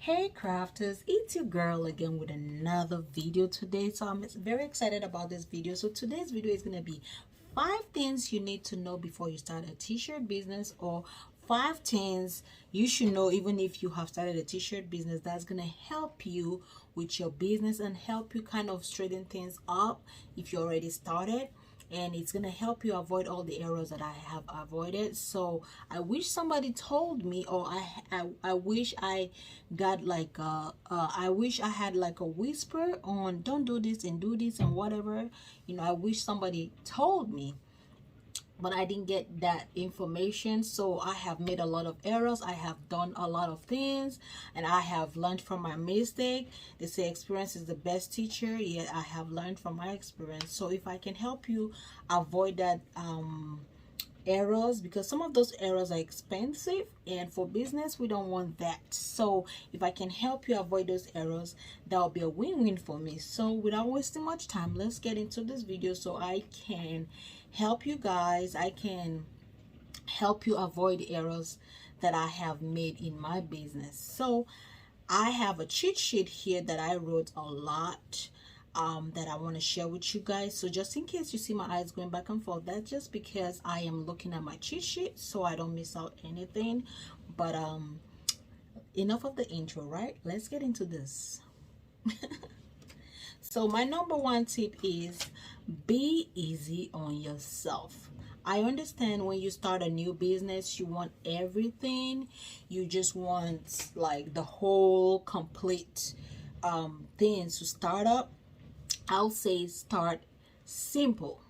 Hey crafters, it's your girl again with another video today. So I'm very excited about this video. So today's video is going to be 5 things you need to know before you start a t-shirt business, or 5 things you should know even if you have started a t-shirt business that's going to help you with your business and help you kind of straighten things up if you already started, and it's gonna help you avoid all the errors that I have avoided. So I wish somebody told me, or I wish I got like I wish I had like a whisper on don't do this and do this and whatever, you know. I wish somebody told me, but I didn't get that information. So I have made a lot of errors, I have done a lot of things, and I have learned from my mistake. They say experience is the best teacher. Yet I have learned from my experience. So if I can help you avoid that errors, because some of those errors are expensive, and for business we don't want that. So if I can help you avoid those errors, that will be a win-win for me. So without wasting much time, let's get into this video so I can help you guys. I can help you avoid errors that I have made in my business. So I have a cheat sheet here that I wrote a lot that I want to share with you guys. So just in case you see my eyes going back and forth, that's just because I am looking at my cheat sheet so I don't miss out anything. But enough of the intro, right? Let's get into this. So my number one tip is be easy on yourself. I understand when you start a new business, you want everything. You just want like the whole complete things to start up. I'll say start simple.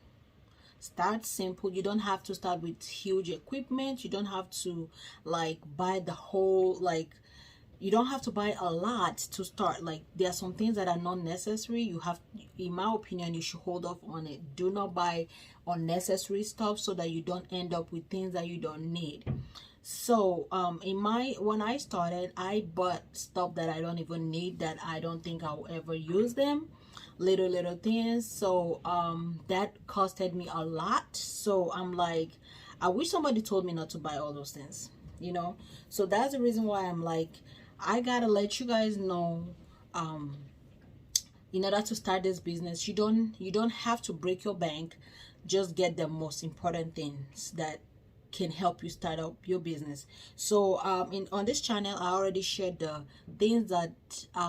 Start simple. You don't have to start with huge equipment. You don't have to like buy the whole, like, you don't have to buy a lot to start. Like, there are some things that are not necessary. You have, in my opinion, you should hold off on it. Do not buy unnecessary stuff so that you don't end up with things that you don't need. So when I started, I bought stuff that I don't even need, that I don't think I'll ever use them, little things. So that costed me a lot. So I'm like, I wish somebody told me not to buy all those things, you know. So that's the reason why I'm like, I gotta let you guys know, in order to start this business, you don't have to break your bank. Just get the most important things that can help you start up your business. So on this channel, I already shared the things that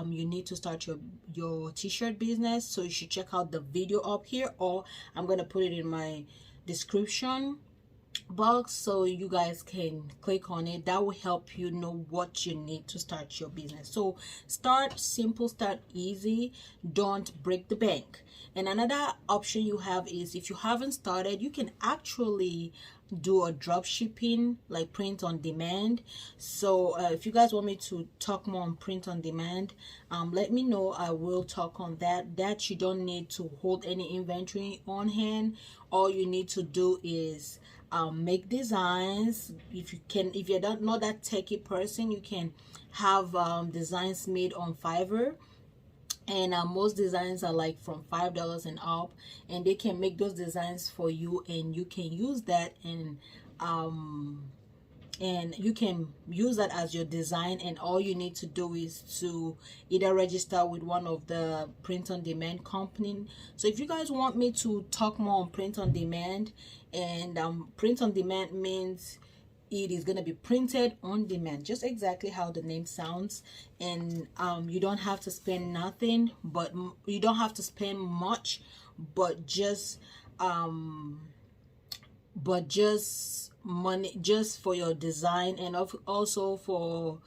you need to start your t-shirt business. So you should check out the video up here, or I'm gonna put it in my description box so you guys can click on it. That will help you know what you need to start your business. So start simple, start easy, don't break the bank. And another option you have is, if you haven't started, you can actually do a drop shipping, like print on demand. So if you guys want me to talk more on print on demand, let me know. I will talk on that you don't need to hold any inventory on hand. All you need to do is make designs. If you're not that techie person, you can have designs made on Fiverr, and most designs are like from $5 and up, and they can make those designs for you, and you can use that, and you can use that as your design. And all you need to do is to either register with one of the print on demand company. So if you guys want me to talk more on print on demand, and print on demand means it is going to be printed on demand, just exactly how the name sounds. And you don't have to spend nothing, but you don't have to spend much, but just money just for your design, and also for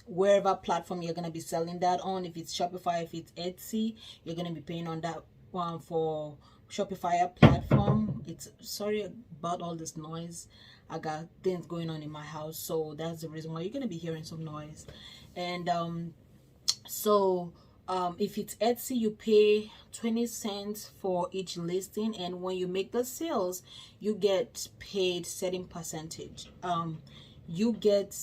wherever platform you're going to be selling that on. If it's Shopify, if it's Etsy, you're going to be paying on that one for Shopify platform. It's, sorry about all this noise, I got things going on in my house, so that's the reason why you're going to be hearing some noise. And if it's Etsy, you pay 20 cents for each listing, and when you make the sales, you get paid certain percentage. You get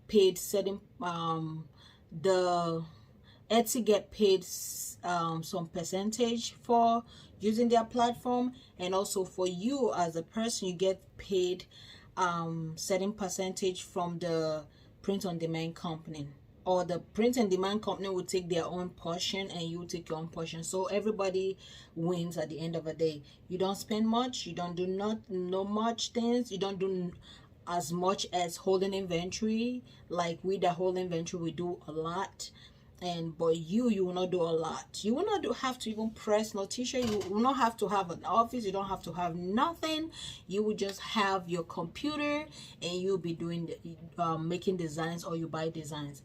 paid certain the Etsy get paid some percentage for using their platform, and also for you as a person, you get paid certain percentage from the print on demand company. or the print and demand company will take their own portion and you take your own portion, so everybody wins at the end of the day. You don't spend much, you don't do not no much things, you don't do as much as holding inventory. Like we that hold inventory, we do a lot. And but you will not do a lot. You will not have to even press no t-shirt. You will not have to have an office. You don't have to have nothing. You will just have your computer and you'll be doing making designs, or you buy designs.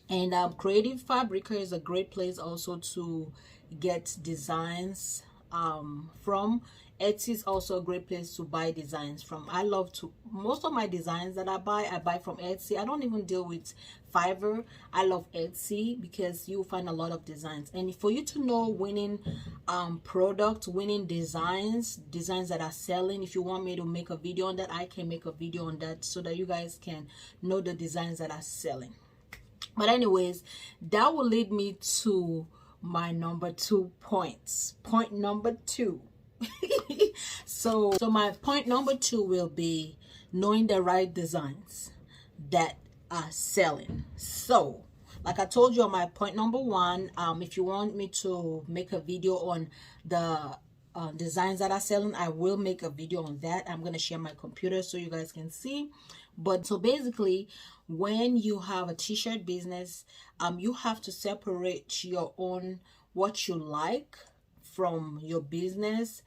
And Creative Fabrica is a great place also to get designs from. Etsy is also a great place to buy designs from. I love to, most of my designs that I buy from Etsy. I don't even deal with Fiverr. I love Etsy because you'll find a lot of designs. And for you to know winning products, winning designs that are selling, if you want me to make a video on that, I can make a video on that so that you guys can know the designs that are selling. But anyways, that will lead me to my number 2 points. Point number 2. So my point number 2 will be knowing the right designs that are selling. So like I told you on my point number 1, if you want me to make a video on the designs that are selling, I will make a video on that. I'm going to share my computer so you guys can see. But so basically, when you have a t-shirt business, you have to separate your own, what you like, from your business.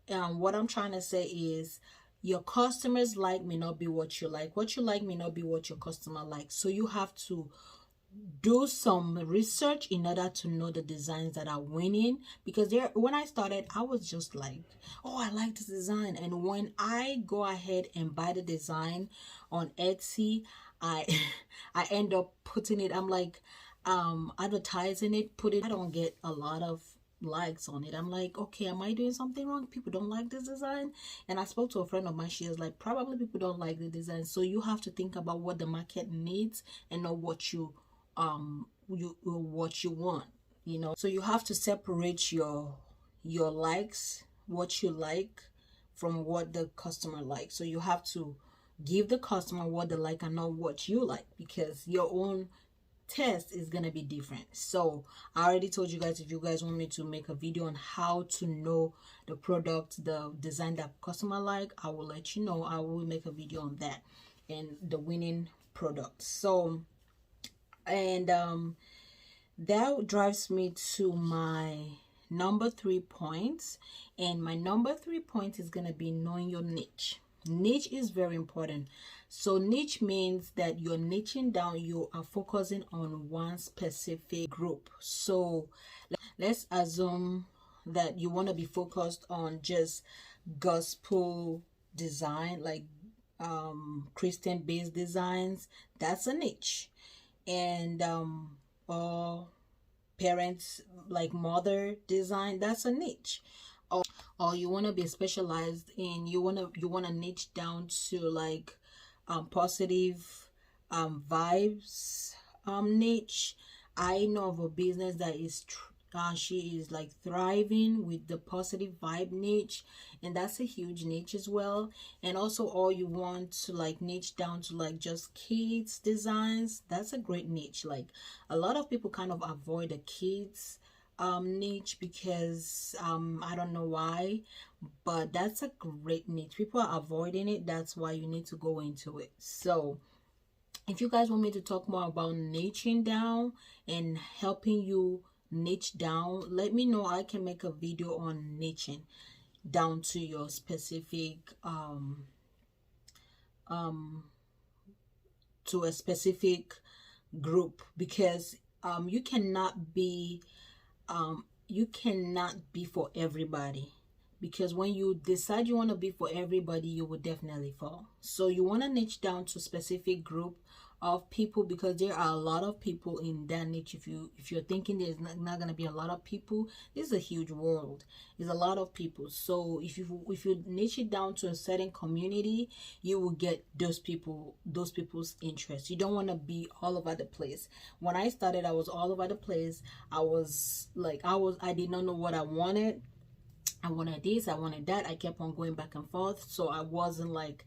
What I'm trying to say is your customers like may not be what you like. What you like may not be what your customer likes. So you have to do some research in order to know the designs that are winning. Because when I started, I was just like, oh, I like this design. And when I go ahead and buy the design on Etsy, I end up putting it, I'm like advertising it, I don't get a lot of likes on it. I'm like, okay, am I doing something wrong? People don't like this design. And I spoke to a friend of mine. She was like, probably people don't like the design. So you have to think about what the market needs and know what you want, you know. So you have to separate your likes, what you like, from what the customer likes. So you have to give the customer what they like and not what you like, because your own test is gonna be different. So I already told you guys, if you guys want me to make a video on how to know the product, the design that customer like, I will let you know. I will make a video on that and the winning products. So and that drives me to my number 3 points. And my number 3 point is gonna be knowing your niche. Niche is very important. So niche means that you're niching down, you are focusing on one specific group. So let's assume that you want to be focused on just gospel design, like Christian based designs. That's a niche. And or parents, like mother design, that's a niche. Or you want to be specialized in, you want to niche down to like positive vibes niche. I know of a business that is she is like thriving with the positive vibe niche, and that's a huge niche as well. And also, or you want to like niche down to like just kids designs, that's a great niche. Like a lot of people kind of avoid the kids niche because I don't know why, but that's a great niche. People are avoiding it. That's why you need to go into it. So if you guys want me to talk more about niching down and helping you niche down, let me know. I can make a video on niching down to your specific to a specific group, because you cannot be for everybody, because when you decide you want to be for everybody, you will definitely fall. So you want to niche down to a specific group of people, because there are a lot of people in that niche. If you're thinking there's not going to be a lot of people, this is a huge world. There's a lot of people. So if you niche it down to a certain community, you will get those people's interest. You don't want to be all over the place. When I started, I was all over the place. I did not know what I wanted. I wanted this, I wanted that. I kept on going back and forth. So I wasn't like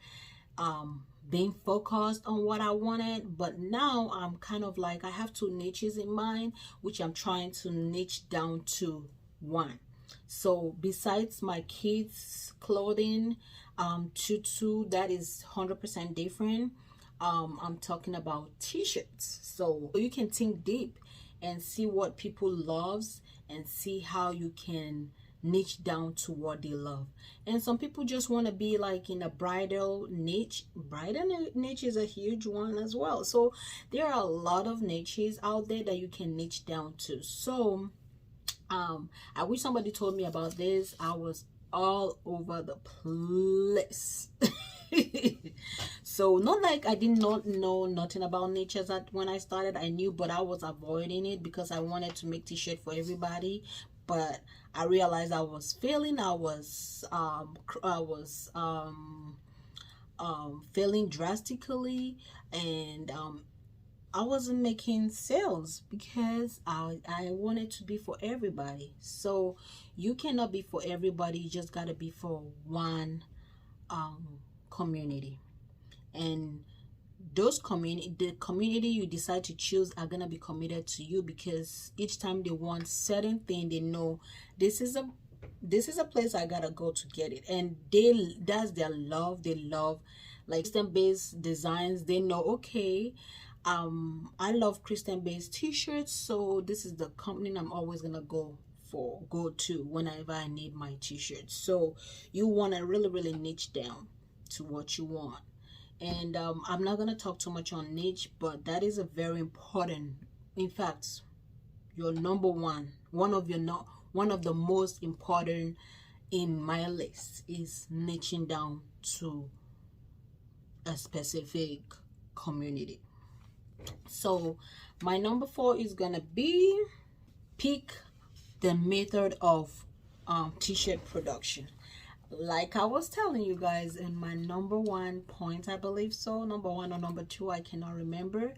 being focused on what I wanted. But now I'm kind of like, I have two niches in mind, which I'm trying to niche down to one. So besides my kids clothing tutu, that is 100% different. I'm talking about t-shirts. So you can think deep and see what people loves and see how you can niche down to what they love. And some people just want to be like in a bridal niche. Bridal niche is a huge one as well. So there are a lot of niches out there that you can niche down to. So I wish somebody told me about this. I was all over the place. So not like I did not know nothing about niches at when I started. I knew, but I was avoiding it because I wanted to make t-shirt for everybody. But I realized I was failing. I was failing drastically, and I wasn't making sales because I wanted to be for everybody. So you cannot be for everybody. You just gotta be for one community. And those the community you decide to choose are gonna be committed to you, because each time they want certain thing, they know this is a place I gotta go to get it. And that's their love. They love like Christian-based designs. They know, okay, I love Christian-based t-shirts, so this is the company I'm always gonna go to whenever I need my t-shirts. So you want to really niche down to what you want. And I'm not gonna talk too much on niche, but that is a very important, in fact, your number one of the most important in my list is niching down to a specific community. So my number 4 is gonna be pick the method of t-shirt production. Like I was telling you guys in my number 1 point, I believe so, number 1 or number 2, I cannot remember,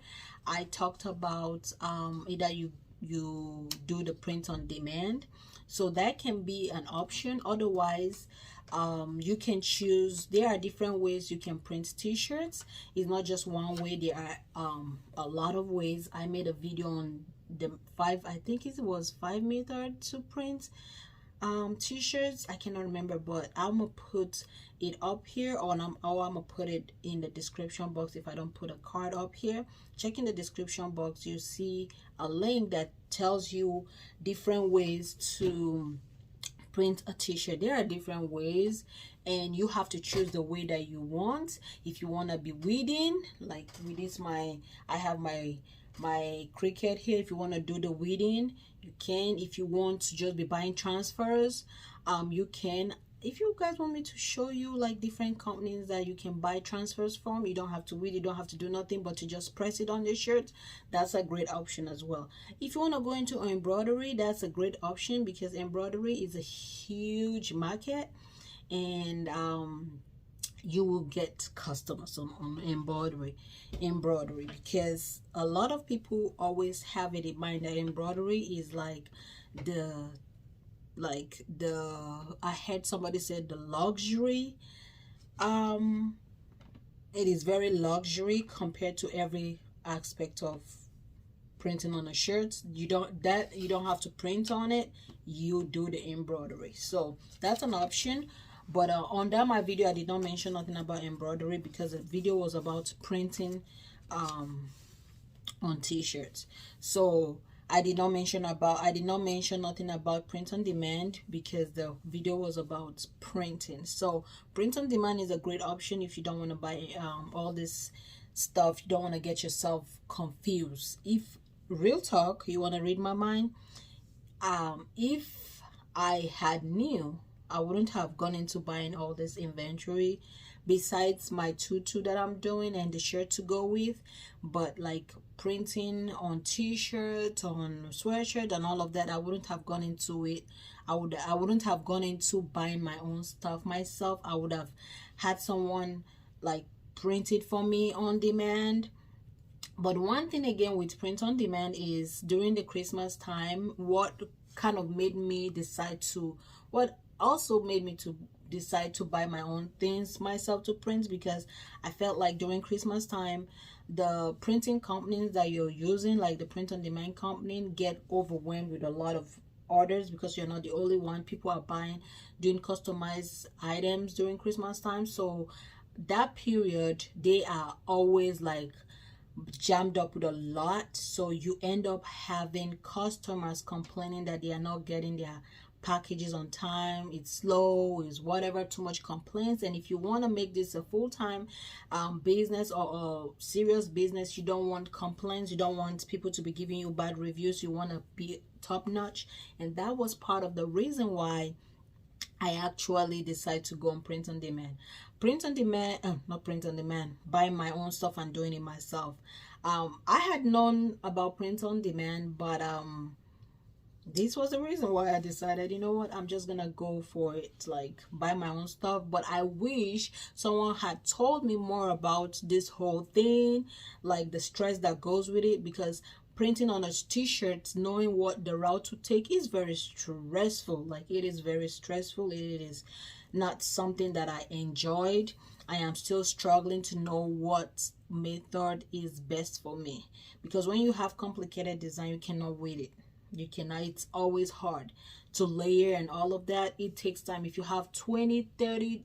I talked about either you do the print on demand. So that can be an option. Otherwise, you can choose, there are different ways you can print t-shirts. It's not just one way, there are a lot of ways. I made a video on the 5, I think it was 5 method to print t-shirts. I cannot remember, but I'm gonna put it up here, or I'm gonna put it in the description box. If I don't put a card up here, check in the description box, you see a link that tells you different ways to print a t-shirt. There are different ways, and you have to choose the way that you want. If you want to be weeding, like with this, I have my Cricut here. If you want to do the weeding, you can. If you want to just be buying transfers, you can. If you guys want me to show you like different companies that you can buy transfers from, you don't have to weed, you don't have to do nothing but to just press it on the shirt, that's a great option as well. If you want to go into embroidery, that's a great option, because embroidery is a huge market, and you will get customers on embroidery, because a lot of people always have it in mind that embroidery is like I heard somebody said the luxury. It is very luxury compared to every aspect of printing on a shirt. You don't have to print on it, you do the embroidery. So that's an option. But under my video, I did not mention nothing about embroidery, because the video was about printing on t-shirts. So I did not mention nothing about print on demand, because the video was about printing. So print on demand is a great option if you don't want to buy all this stuff. You don't want to get yourself confused. If real talk, you want to read my mind, if I had knew, I wouldn't have gone into buying all this inventory besides my tutu that I'm doing and the shirt to go with. But like printing on t-shirts, on sweatshirt and all of that, I wouldn't have gone into it. I wouldn't have gone into buying my own stuff myself. I would have had someone like print it for me on demand. But one thing again with print on demand is during the Christmas time, what kind of made me decide to, what also made me to decide to buy my own things myself to print, because I felt like during Christmas time, the printing companies that you're using, like the print on demand company, get overwhelmed with a lot of orders, because you're not the only one. People are buying, doing customized items during Christmas time. So that period, they are always like jammed up with a lot, so you end up having customers complaining that they are not getting their packages on time, it's slow, is whatever, too much complaints. And if you want to make this a full-time business, or a serious business, you don't want complaints, you don't want people to be giving you bad reviews, you want to be top notch. And that was part of the reason why I actually decided to go on print on demand. Print on demand, not print on demand, buying my own stuff and doing it myself. I had known about print on demand, but this was the reason why I decided, you know what, I'm just gonna go for it, like buy my own stuff. But I wish someone had told me more about this whole thing, like the stress that goes with it, because printing on a t-shirt, knowing what the route to take, is very stressful. Like, it is very stressful. It is not something that I enjoyed. I am still struggling to know what method is best for me, because when you have complicated design, you cannot wait it. You cannot, it's always hard to layer and all of that. It takes time. If you have 20-30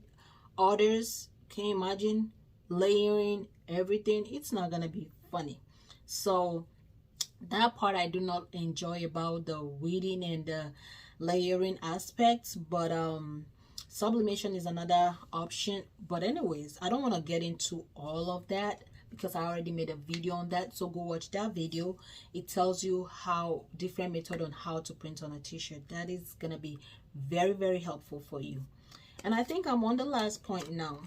orders, can you imagine layering everything? It's not gonna be funny. So that part I do not enjoy about the weeding and the layering aspects. But sublimation is another option. But anyways, I don't want to get into all of that, because I already made a video on that. So go watch that video. It tells you how different method on how to print on a t-shirt. That is gonna be very, very helpful for you. And I think I'm on the last point now.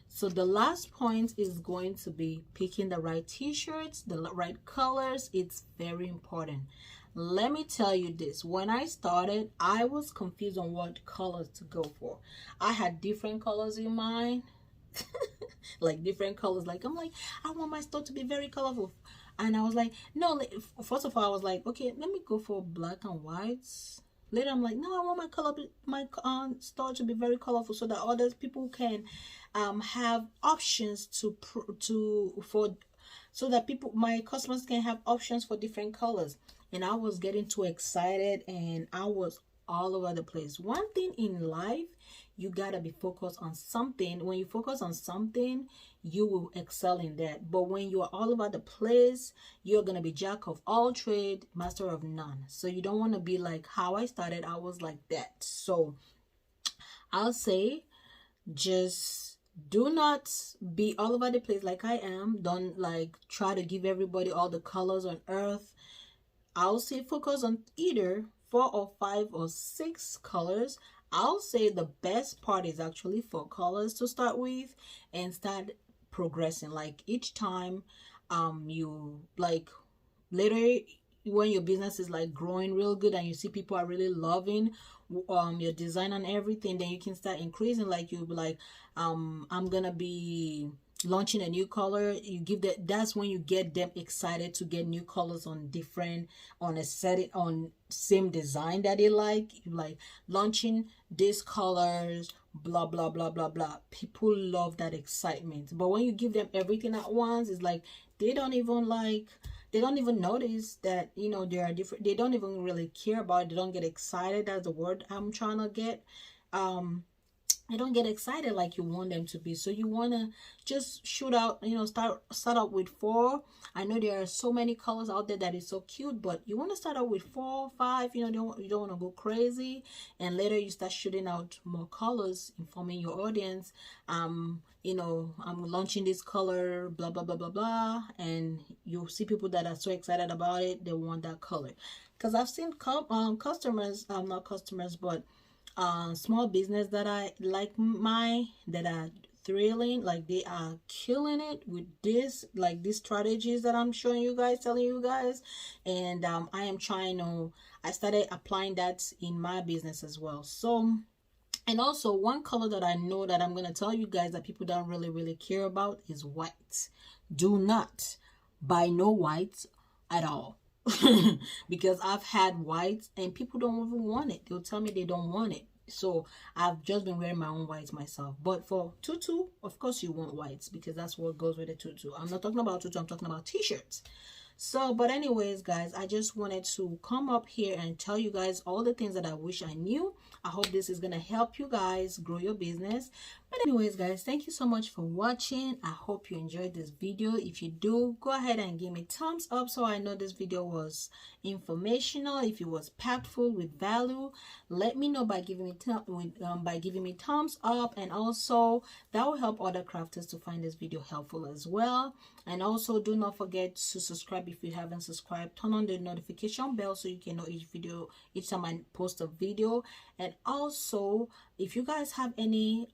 So the last point is going to be picking the right t-shirts, the right colors. It's very important. Let me tell you this. When I started, I was confused on what colors to go for. I had different colors in mind. Like different colors. Like, I'm like, I want my store to be very colorful. And I was like, no, first of all, I was like, okay, let me go for black and whites. Later, I'm like, no, I want my store to be very colorful, so that other people can have options so that my customers can have options for different colors. And I was getting too excited, and I was all over the place. One thing in life, you gotta be focused on something. When you focus on something, you will excel in that. But when you are all over the place, you're gonna be jack of all trade, master of none. So you don't want to be like how I started. I was like that. So I'll say, just do not be all over the place like I am. Don't like try to give everybody all the colors on earth. I'll say focus on either 4 or 5 or 6 colors. I'll say the best part is actually 4 colors to start with, and start progressing. Like each time you like later, when your business is like growing real good and you see people are really loving your design and everything, then you can start increasing. Like you'll be like, I'm gonna be launching a new color. You give that's when you get them excited to get new colors on a same design that they like. You like launching these colors, blah blah blah blah blah. People love that excitement. But when you give them everything at once, it's like they don't even notice that, you know, they are different. They don't even really care about it. They don't get excited. That's the word I'm trying to get. They don't get excited like you want them to be. So you want to just shoot out, you know, start out with 4. I know there are so many colors out there that is so cute, but you want to start out with 4, 5. You know, you don't want to go crazy, and later you start shooting out more colors, informing your audience. You know, I'm launching this color, blah blah blah blah blah, and you'll see people that are so excited about it. They want that color, because I've seen customers, not customers, but small business that I like that are thrilling, like they are killing it with this, like these strategies that I'm showing you guys, telling you guys. And I started applying that in my business as well. So, and also one color that I know that I'm going to tell you guys that people don't really care about is white. Do not buy no whites at all. Because I've had whites and people don't even want it. They'll tell me they don't want it. So I've just been wearing my own whites myself. But for tutu, of course you want whites, because that's what goes with the tutu. I'm not talking about tutu, I'm talking about t-shirts. So, but anyways, guys, I just wanted to come up here and tell you guys all the things that I wish I knew. I hope this is gonna help you guys grow your business. But anyways, guys, thank you so much for watching. I hope you enjoyed this video. If you do, go ahead and give me thumbs up so I know this video was informational. If it was packed full with value, let me know by giving me thumbs up, and also that will help other crafters to find this video helpful as well. And also, do not forget to subscribe if you haven't subscribed. Turn on the notification bell so you can know each time I post a video. And also, if you guys have any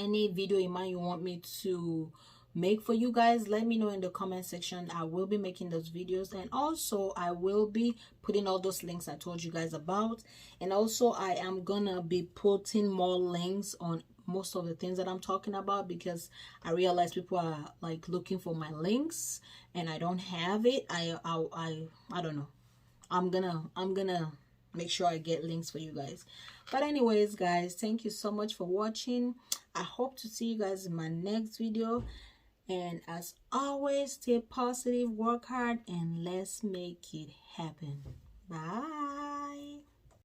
video in mind you want me to make for you guys, let me know in the comment section. I will be making those videos, and also I will be putting all those links I told you guys about. And also, I am gonna be putting more links on most of the things that I'm talking about, because I realize people are like looking for my links and I don't have it. I don't know. I'm gonna make sure I get links for you guys. But anyways, guys, thank you so much for watching. I hope to see you guys in my next video. And as always, stay positive, work hard, and let's make it happen. Bye.